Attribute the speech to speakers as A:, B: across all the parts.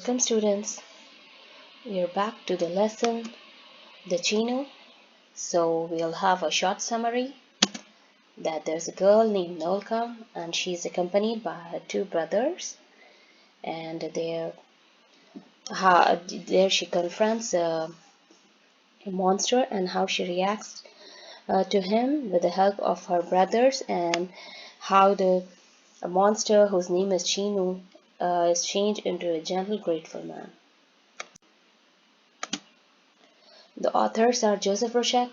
A: Welcome students, we are back to the lesson, the chenoo. So we'll have a short summary that there's a girl named Nolka and she's accompanied by her two brothers, and there she confronts a monster and how she reacts to him with the help of her brothers, and how the a monster whose name is Chenoo is changed into a gentle grateful man. The authors are Joseph Roshak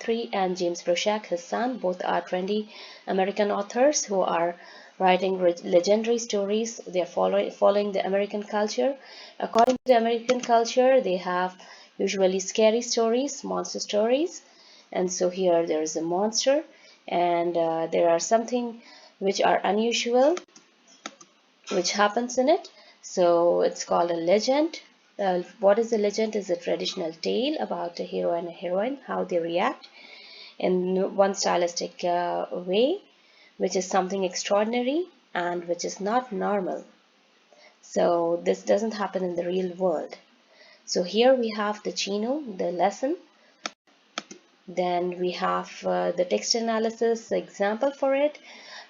A: III and James Roshak, his son. Both are trendy American authors who are writing legendary stories. They are following the American culture. According to the American culture, they have usually scary stories, monster stories. And so here there is a monster, and there are something which are unusual which happens in it. So it's called a legend. What is a legend? Is a traditional tale about a hero and a heroine, how they react in one stylistic way, which is something extraordinary and which is not normal. So this doesn't happen in the real world. So here we have the chenoo, the lesson. Then we have the text analysis example for it,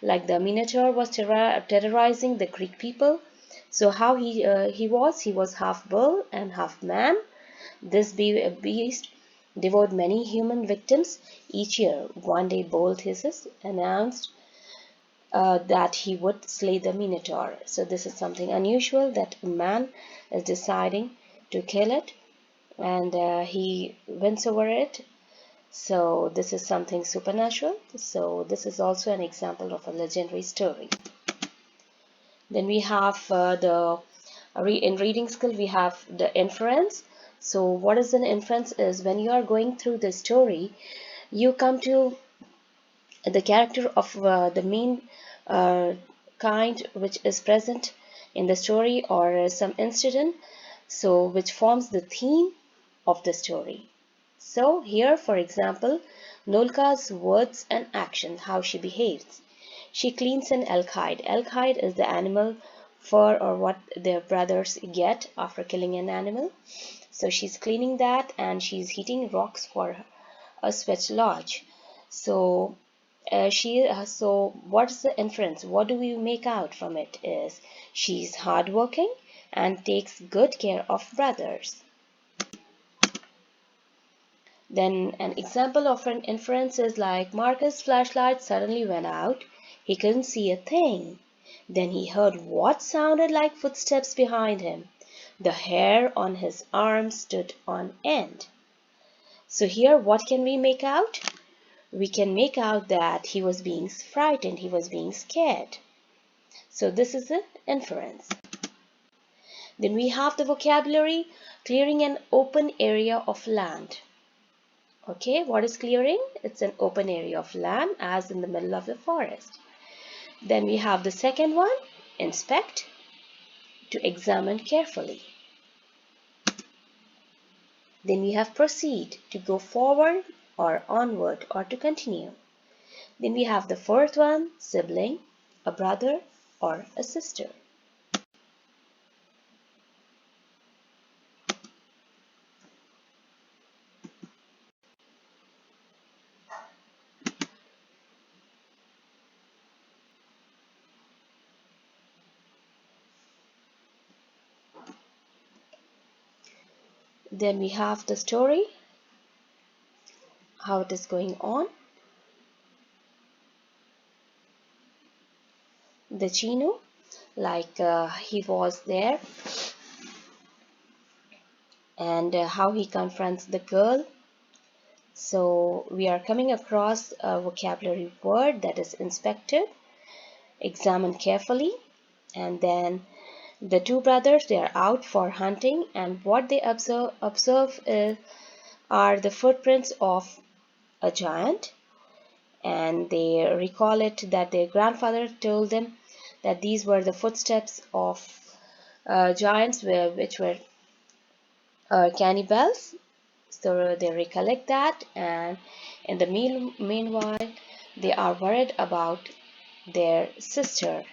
A: like the Minotaur was terrorizing the Greek people. So how he was half bull and half man. This beast devoured many human victims each year. One day Bolthesis announced that he would slay the Minotaur. So this is something unusual that a man is deciding to kill it, and he wins over it. So this is something supernatural. So this is also an example of a legendary story. Then we have in reading skill we have the inference. So what is an inference is when you are going through the story, you come to the character of the main kind which is present in the story, or some incident, so which forms the theme of the story. So here, for example, Nolka's words and actions, how she behaves. She cleans an elk hide. Elk hide is the animal fur, or what their brothers get after killing an animal. So she's cleaning that, and she's heating rocks for a sweat lodge. So so what's the inference? What do we make out from it is she's hardworking and takes good care of brothers. Then an example of an inference is like Marcus' flashlight suddenly went out. He couldn't see a thing. Then he heard what sounded like footsteps behind him. The hair on his arm stood on end. So here what can we make out? We can make out that he was being frightened, he was being scared. So this is an inference. Then we have the vocabulary, clearing an open area of land. Okay, what is clearing? It's an open area of land, as in the middle of the forest. Then we have the second one, inspect, to examine carefully. Then we have proceed, to go forward or onward or to continue. Then we have the fourth one, sibling, a brother or a sister. Then we have the story, how it is going on. The chenoo, like he was there, and how he confronts the girl. So we are coming across a vocabulary word that is inspected, examined carefully, and then the two brothers, they are out for hunting, and what they observe are the footprints of a giant, and they recall it that their grandfather told them that these were the footsteps of giants which were cannibals. So they recollect that, and in the meanwhile, they are worried about their sister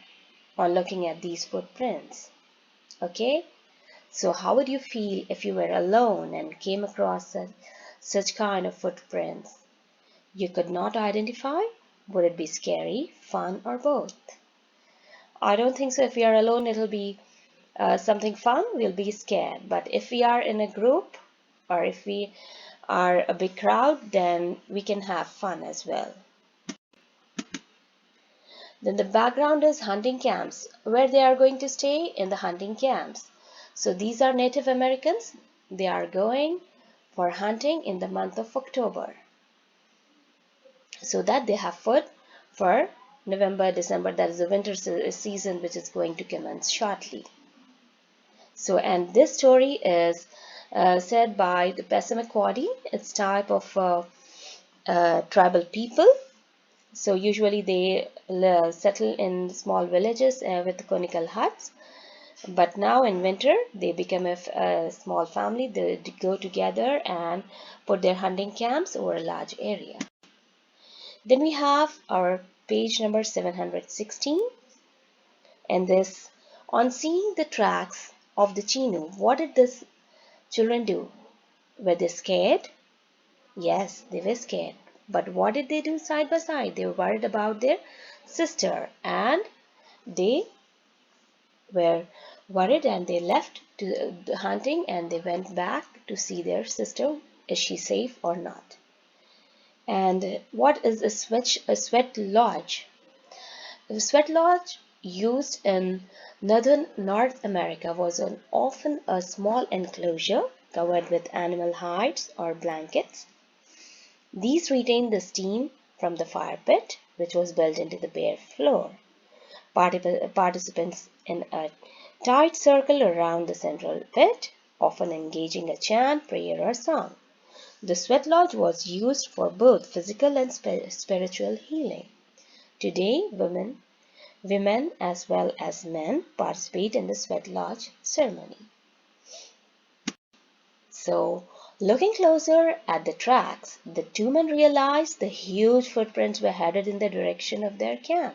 A: while looking at these footprints. Okay, So how would you feel if you were alone and came across such kind of footprints you could not identify? Would it be scary, fun, or both? I don't think so. If we are alone, it'll be something fun. We'll be scared. But if we are in a group or if we are a big crowd, then we can have fun as well. Then the background is hunting camps, where they are going to stay in the hunting camps. So these are Native Americans. They are going for hunting in the month of October so that they have food for November, December. That is the winter season which is going to commence shortly. So, and this story is said by the Passamaquoddy. It's type of tribal people. So usually they settle in small villages with conical huts. But now in winter, they become a small family. They go together and put their hunting camps over a large area. Then we have our page number 716. And this, on seeing the tracks of the chenoo, what did the children do? Were they scared? Yes, they were scared. But what did they do side by side? They were worried about their sister and they were worried and they left to the hunting and they went back to see their sister. Is she safe or not? And what is a sweat lodge? The sweat lodge used in northern North America was often a small enclosure covered with animal hides or blankets. These retained the steam from the fire pit, which was built into the bare floor. Participants in a tight circle around the central pit, often engaging a chant, prayer, or song. The sweat lodge was used for both physical and spiritual healing. Today, women as well as men participate in the sweat lodge ceremony. So, looking closer at the tracks, the two men realized the huge footprints were headed in the direction of their camp.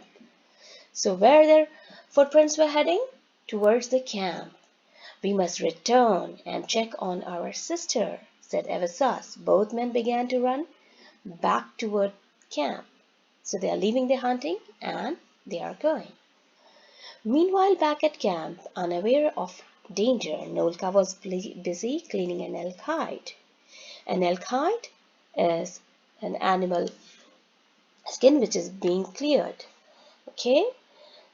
A: So, where their footprints were heading? Towards the camp. We must return and check on our sister, said Evasas. Both men began to run back toward camp. So they are leaving their hunting and they are going. Meanwhile, back at camp, unaware of danger, Nolka was busy cleaning an elk hide. An elk hide is an animal skin which is being cleared. Okay?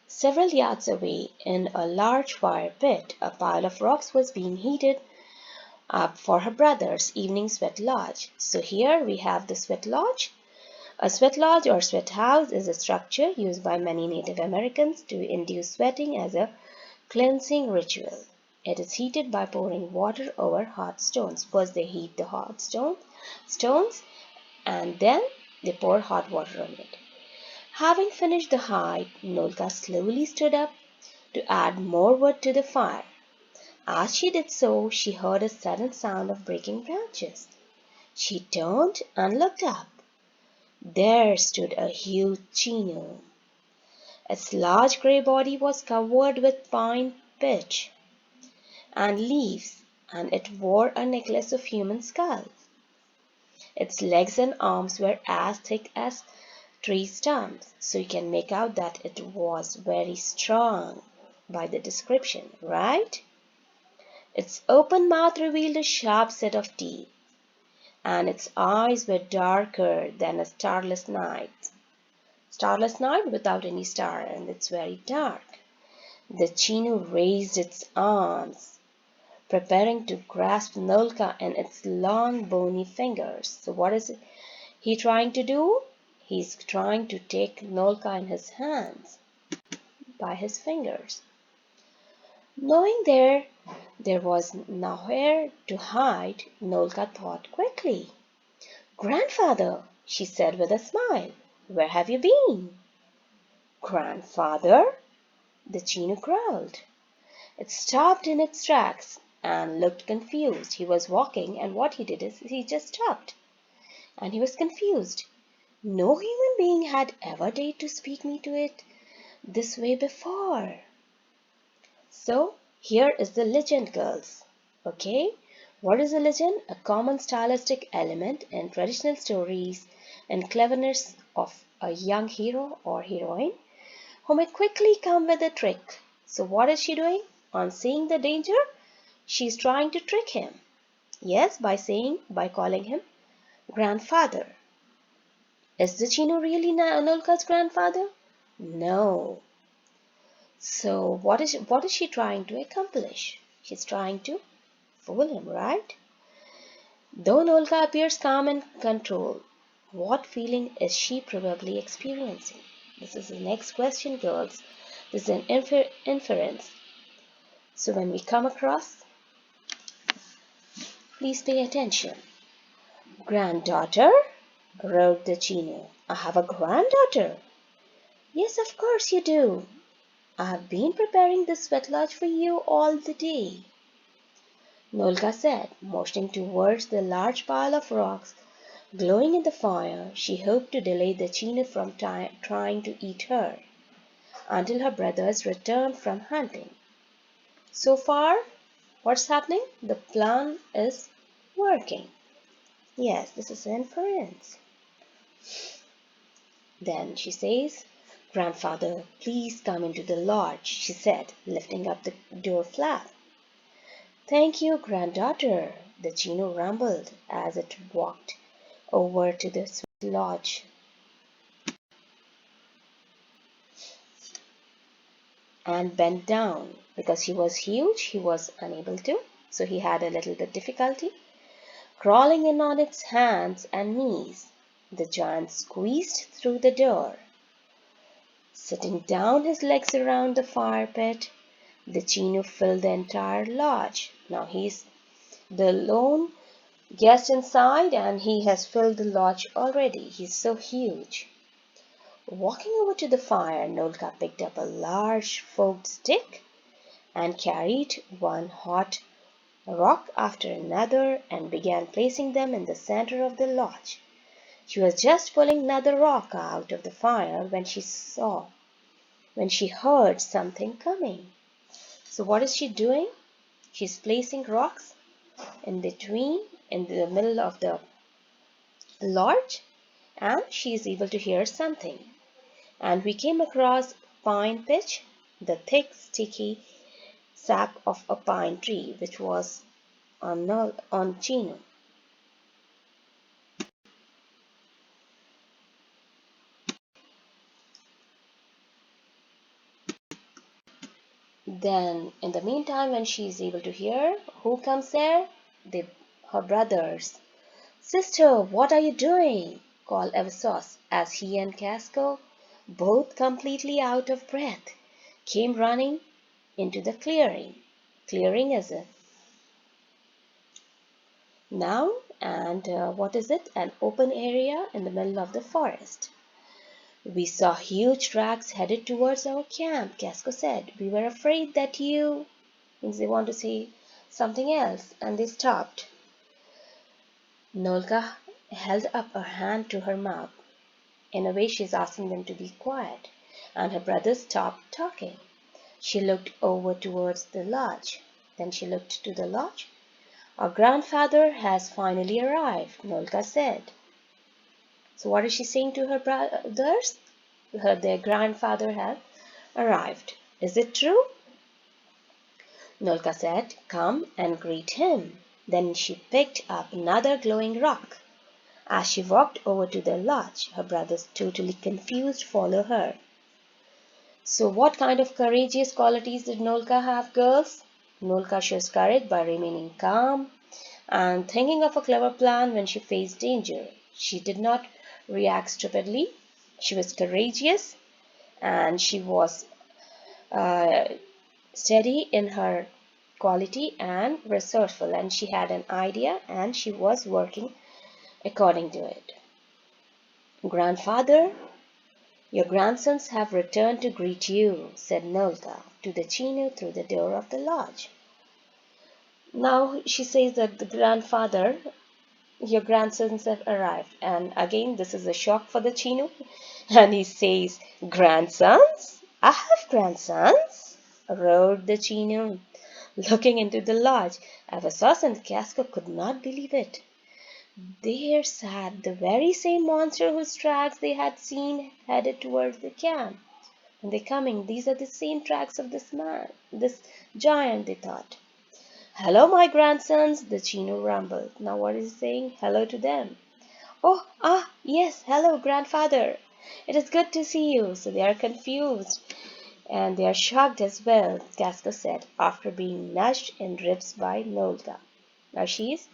A: Several yards away, in a large fire pit, a pile of rocks was being heated up for her brother's evening sweat lodge. So here we have the sweat lodge. A sweat lodge or sweat house is a structure used by many Native Americans to induce sweating as a cleansing ritual. It is heated by pouring water over hot stones. First they heat the hot stones and then they pour hot water on it. Having finished the hide, Nolka slowly stood up to add more wood to the fire. As she did so, she heard a sudden sound of breaking branches. She turned and looked up. There stood a huge chenoo. Its large grey body was covered with pine pitch and leaves, and it wore a necklace of human skulls. Its legs and arms were as thick as tree stumps, so you can make out that it was very strong by the description, right? Its open mouth revealed a sharp set of teeth, and its eyes were darker than a starless night. Starless night without any star, and it's very dark. The chenoo raised its arms, preparing to grasp Nolka in its long bony fingers. So what is he trying to do? He's trying to take Nolka in his hands by his fingers. Knowing there was nowhere to hide, Nolka thought quickly. "Grandfather," she said with a smile, "where have you been?" "Grandfather?" the chenoo growled. It stopped in its tracks and looked confused. He was walking, and what he did is he just stopped. And he was confused. No human being had ever dared to speak me to it this way before. So Here is the legend, girls. Okay? What is a legend? A common stylistic element in traditional stories and cleverness of a young hero or heroine who may quickly come with a trick. So, what is she doing? On seeing the danger, she's trying to trick him. Yes, by calling him grandfather. Is the Chino really Nolka's grandfather? No. So what is she trying to accomplish? She's trying to fool him, right? Though Nolka appears calm and controlled, what feeling is she probably experiencing? This is the next question, girls. This is an inference. So when we come across, please pay attention. Granddaughter, wrote the Chino. I have a granddaughter. Yes, of course you do. I have been preparing this sweat lodge for you all the day, Nolka said, motioning towards the large pile of rocks glowing in the fire. She hoped to delay the Chino from trying to eat her until her brothers returned from hunting. So far, what's happening? The plan is working. Yes, this is inference. Then she says, Grandfather, please come into the lodge, she said, lifting up the door flap. Thank you, granddaughter, the Chino rumbled as it walked over to the sweet lodge and bent down. Because he was huge, he was unable to, so he had a little bit difficulty. Crawling in on its hands and knees, the giant squeezed through the door. Sitting down his legs around the fire pit, the Chino filled the entire lodge. Now he's the lone guest inside and he has filled the lodge already. He's so huge. Walking over to the fire, Nolka picked up a large forked stick and carried one hot rock after another and began placing them in the center of the lodge. She was just pulling another rock out of the fire when she heard something coming. So what is she doing? She's placing rocks in the middle of the lodge, and she is able to hear something. And we came across pine pitch, the thick, sticky sap of a pine tree, which was on Chino. Then, in the meantime, when she is able to hear, who comes there? Her brothers. Sister, what are you doing? Called Eversos as he and Casco, both completely out of breath, came running into the clearing. Clearing is a noun, and what is it? An open area in the middle of the forest. We saw huge tracks headed towards our camp, Casco said. We were afraid that you means they want to say something else, and they stopped. Nolka held up her hand to her mouth. In a way, she's asking them to be quiet, and her brother stopped talking. She looked over towards the lodge. Then she looked to the lodge. Our grandfather has finally arrived, Nolka said. So what is she saying to her brothers? Their grandfather had arrived. Is it true? Nolka said, come and greet him. Then she picked up another glowing rock. As she walked over to the lodge, her brothers, totally confused, followed her. So what kind of courageous qualities did Nolka have, girls? Nolka shows courage by remaining calm and thinking of a clever plan when she faced danger. She did not react stupidly. She was courageous and she was uh, steady in her quality and resourceful, and she had an idea and she was working according to it. Grandfather, your grandsons have returned to greet you, said Nolka to the Chino through the door of the lodge. Now she says that the grandfather, your grandsons have arrived, and again this is a shock for the Chino, and he says, grandsons? I have grandsons, roared the Chino. looking into the lodge. Avassos and Casco could not believe it. There sat the very same monster whose tracks they had seen headed towards the camp. And they're coming. These are the same tracks of this man, this giant, they thought. Hello, my grandsons, the chenoo rumbled. Now what is he saying? Hello to them. Oh, yes, hello, grandfather. It is good to see you. So they are confused. And they are shocked as well, Casco said, after being nudged in ribs by Nolga. Now she is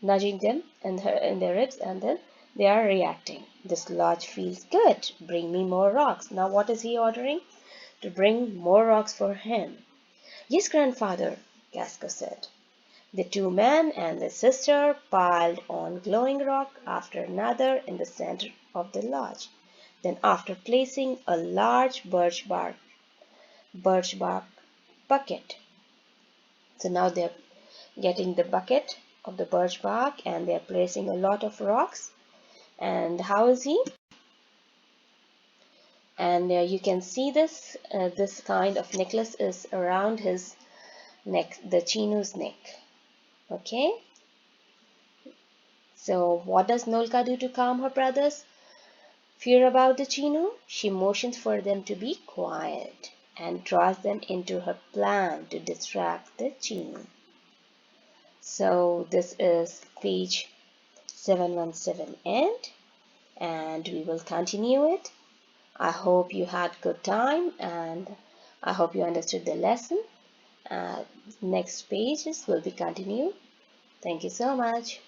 A: nudging them in their ribs, and then they are reacting. This lodge feels good. Bring me more rocks. Now what is he ordering? To bring more rocks for him. Yes, grandfather, Casco said. The two men and the sister piled on glowing rock after another in the center of the lodge. Then, after placing a large birch bark bucket, so now they're getting the bucket of the birch bark and they're placing a lot of rocks. And how is he? And you can see this kind of necklace is around his neck, the chenoo's neck. Okay, so what does Nolka do to calm her brothers' fear about the chenoo? She motions for them to be quiet and draws them into her plan to distract the chenoo. So this is page 717 end, and we will continue it. I hope you had good time and I hope you understood the lesson. Next pages will be continued. Thank you so much.